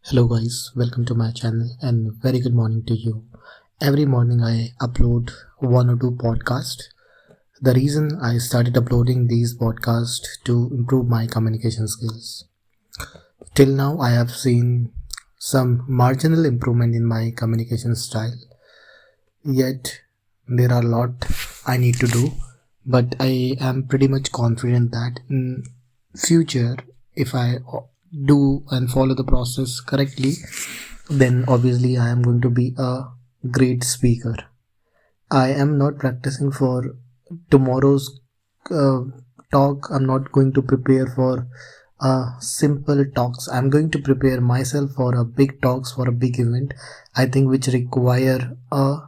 Hello guys, welcome to my channel and very good morning to you. Every morning I upload one or two podcasts. The reason I started uploading these podcasts to improve my communication skills. Till now I have seen some marginal improvement in my communication style. Yet there are a lot I need to do, but I am pretty much confident that in future if I do and follow the process correctly, then obviously I am going to be a great speaker. I am not practicing for tomorrow's uh, talk. I'm not going to prepare for simple talks. I'm going to prepare myself for a big talks, for a big event. I think which require a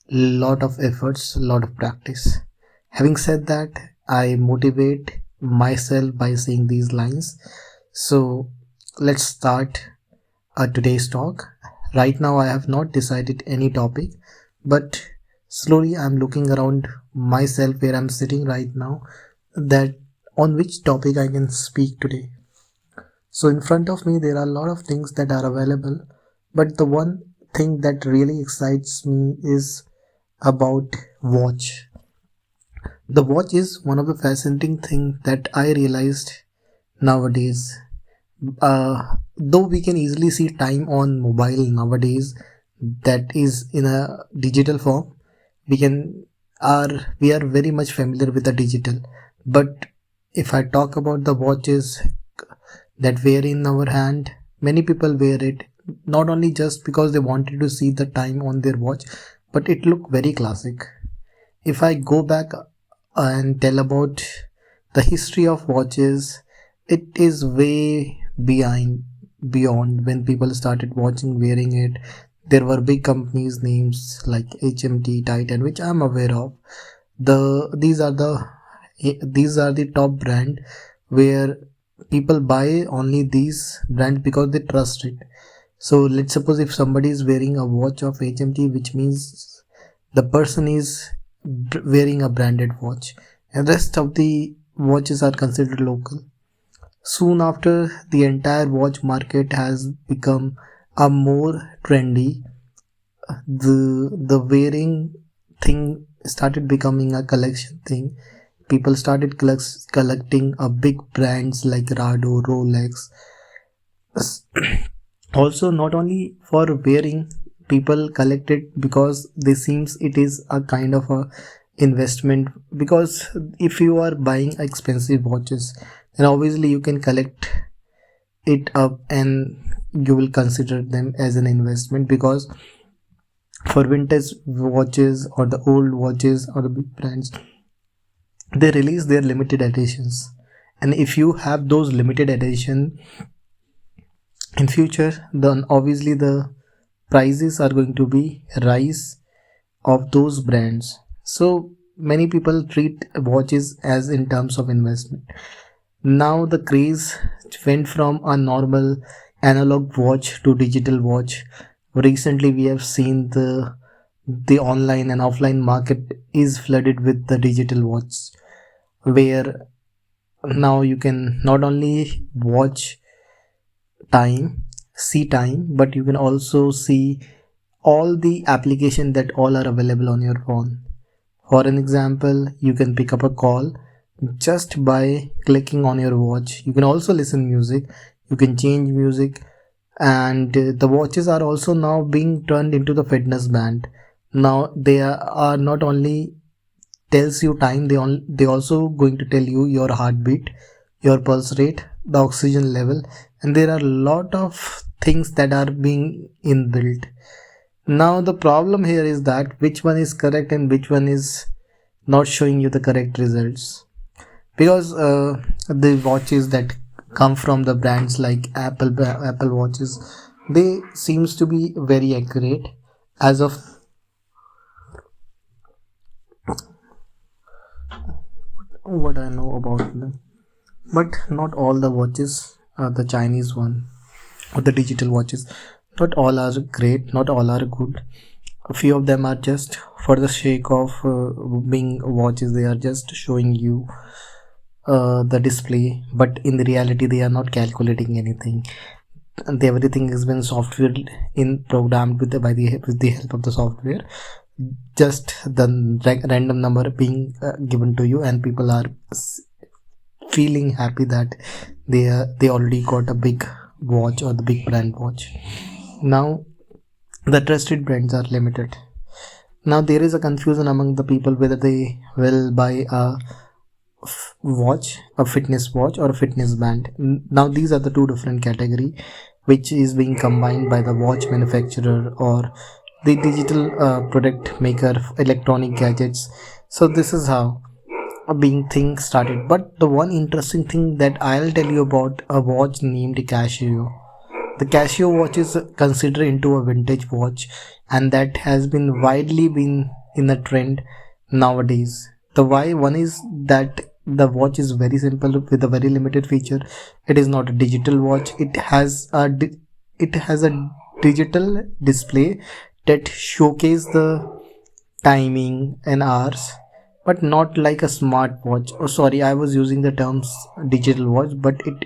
lot of efforts, a lot of practice. Having said that, I motivate myself by saying these lines. So let's start today's talk. Right now, I have not decided any topic, but slowly I'm looking around myself where I'm sitting right now, that on which topic I can speak today. So in front of me, there are a lot of things that are available, but the one thing that really excites me is about watch. The watch is one of the fascinating things that I realized nowadays. Though we can easily see time on mobile nowadays, that is in a digital form, we can we are very much familiar with the digital. But if I talk about the watches that wear in our hand, many people wear it not only just because they wanted to see the time on their watch, but it look very classic. If I go back and tell about the history of watches, it is way beyond when people started watching wearing it. There were big companies names like HMT, Titan, which I'm aware of. These are the top brand where people buy only these brands because they trust it. So let's suppose if somebody is wearing a watch of HMT, which means the person is wearing a branded watch, and rest of the watches are considered local. Soon after, the entire watch market has become a more trendy. The wearing thing started becoming a collection thing. People started collecting a big brands like Rado, Rolex. Also, not only for wearing, people collect it because they seems it is a kind of a investment. Because if you are buying expensive watches, then obviously you can collect it up and you will consider them as an investment. Because for vintage watches or the old watches or the big brands, they release their limited editions, and if you have those limited edition in future, then obviously the prices are going to be rise of those brands. So many people treat watches as in terms of investment. Now the craze went from a normal analog watch to digital watch. Recently we have seen the online and offline market is flooded with the digital watch, where now you can not only watch time, see time, but you can also see all the application that all are available on your phone. For an example, you can pick up a call just by clicking on your watch. You can also listen music, you can change music, and the watches are also now being turned into the fitness band. Now they are not only tells you time, they also going to tell you your heartbeat, your pulse rate, the oxygen level, and there are a lot of things that are being inbuilt. Now the problem here is that which one is correct and which one is not showing you the correct results. Because the watches that come from the brands like Apple watches, they seems to be very accurate as of what I know about them. But not all the watches, the Chinese one or the digital watches, not all are great, not all are good. A few of them are just for the sake of being watches, they are just showing you the display, but in the reality they are not calculating anything. and everything has been software in programmed with with the help of the software. Just the random number being given to you, and people are feeling happy that they already got a big watch or the big brand watch. Now the trusted brands are limited. Now there is a confusion among the people whether they will buy a watch, a fitness watch, or a fitness band. Now these are the two different category which is being combined by the watch manufacturer or the digital product maker, electronic gadgets. So this is how a being thing started. But the one interesting thing that I'll tell you about a watch named Casio. The Casio watch is considered into a vintage watch, and that has been widely been in a trend nowadays. The why one is that the watch is very simple with a very limited feature. It is not a digital watch. It has a digital display that showcase the timing and hours, but not like a smartwatch. Oh, sorry, I was using the terms digital watch, but it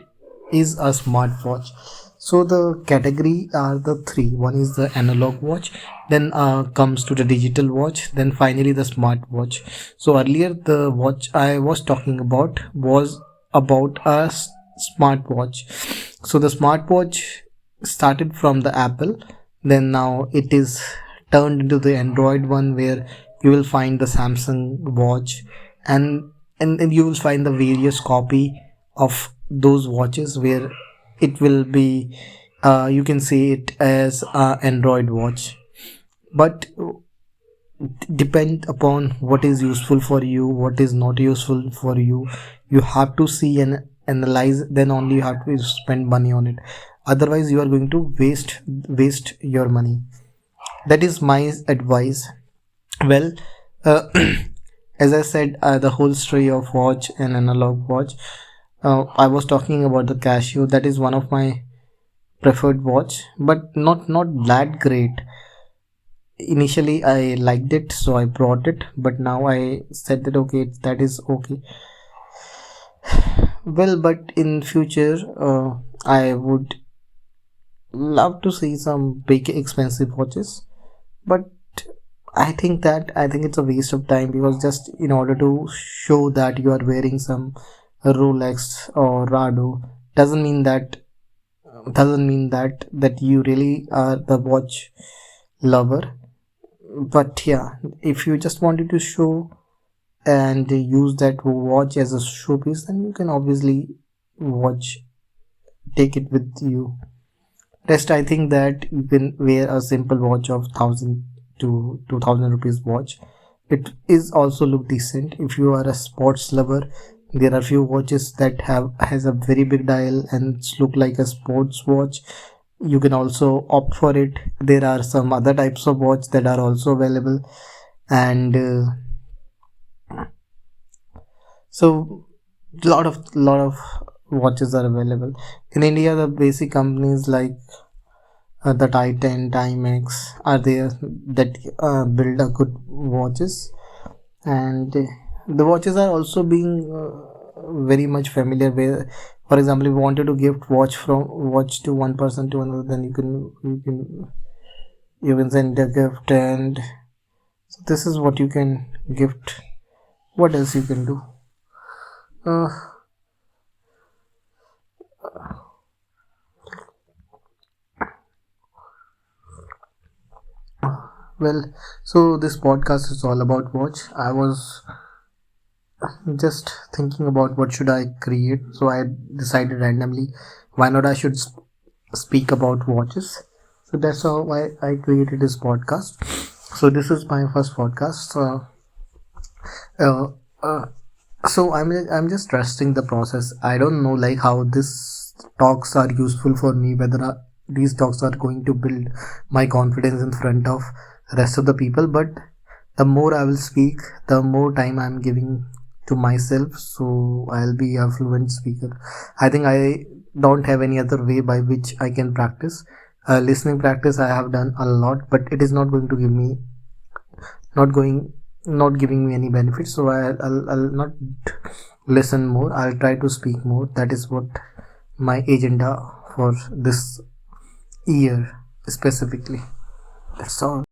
is a smartwatch. So the category are the three. One is the analog watch, then comes to the digital watch, then finally the smartwatch. So earlier the watch I was talking about was about a smartwatch. So the smartwatch started from the Apple, then now it is turned into the Android one, where you will find the Samsung watch, and you will find the various copy of those watches where it will be you can say it as a Android watch. But depend upon what is useful for you, what is not useful for you. You have to see and analyze, then only you have to spend money on it. Otherwise you are going to waste your money. That is my advice. Well, as I said, the whole story of watch and analog watch, I was talking about the Casio. That is one of my preferred watch, but not that great. Initially I liked it, so I brought it, but now I said that okay, that is okay. Well, but in future I would love to see some big expensive watches, but I think it's a waste of time, because just in order to show that you are wearing some Rolex or Rado doesn't mean that you really are the watch lover. But yeah, if you just wanted to show and use that watch as a showpiece, then you can obviously watch take it with you. Rest, I think that you can wear a simple watch of 1,000 to 2,000 rupees watch. It is also look decent. If you are a sports lover, there are few watches that has a very big dial and it's look like a sports watch. You can also opt for it. There are some other types of watch that are also available, and so lot of watches are available in India. The basic companies like the Titan, Timex are there that build a good watches, and the watches are also being very much familiar. Where, for example, if you wanted to gift watch to one person to another, then you can send a gift, and so this is what you can gift. What else you can do? Uh, well, so this podcast is all about watch. I was just thinking about what should I create, so I decided randomly why not I should speak about watches. So that's how I created this podcast. So this is my first podcast. Uh, uh, so I'm just trusting the process. I don't know like how these talks are useful for me, whether these talks are going to build my confidence in front of rest of the people. But the more I will speak, the more time I'm giving to myself, so I'll be a fluent speaker. I think I don't have any other way by which I can practice. Listening practice I have done a lot, but it is not going to give me not going not giving me any benefits. So I'll not listen more. I'll try to speak more. That is what my agenda for this year specifically. That's all.